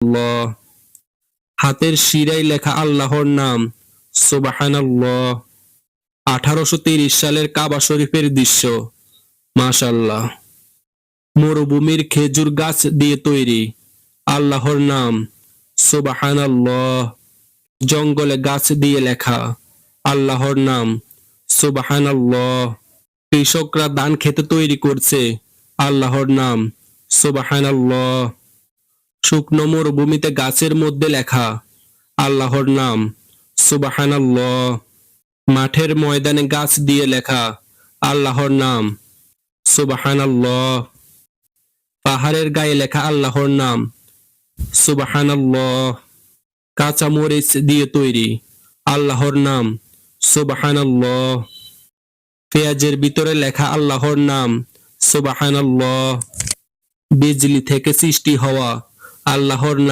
সুবহানাল্লাহ। হাতের শিরায় লেখা আল্লাহর নাম, সুবহানাল্লাহ। 1830 সালের কাবা শরীফের দৃশ্য, মাশাআল্লাহ। মরুভূমির খেজুর গাছ দিয়ে তৈরি, আল্লাহর নাম, সুবহানাল্লাহ। জঙ্গলে গাছ দিয়ে লেখা, আল্লাহর নাম, সুবহানাল্লাহ। কৃষকরা ধান খেতে তৈরি করছে, আল্লাহর নাম, সুবহানাল্লাহ। শুকনো মরুভূমিতে গাছের মধ্যে লেখা, আল্লাহর নাম, সুবহানাল্লাহ। মাঠের ময়দানে গাছ দিয়ে লেখা, আল্লাহর নাম, সুবহানাল্লাহ। পাহাড়ের গায়ে লেখা আল্লাহর নাম, সুবহানাল্লাহ। কাঁচা মরিচ দিয়ে তৈরি, আল্লাহর নাম, সুবহানাল্লাহ। পেঁয়াজের ভিতরে লেখা আল্লাহর নাম, সুবহানাল্লাহ। বিজলি থেকে সৃষ্টি হওয়া আল্লাহর নাম।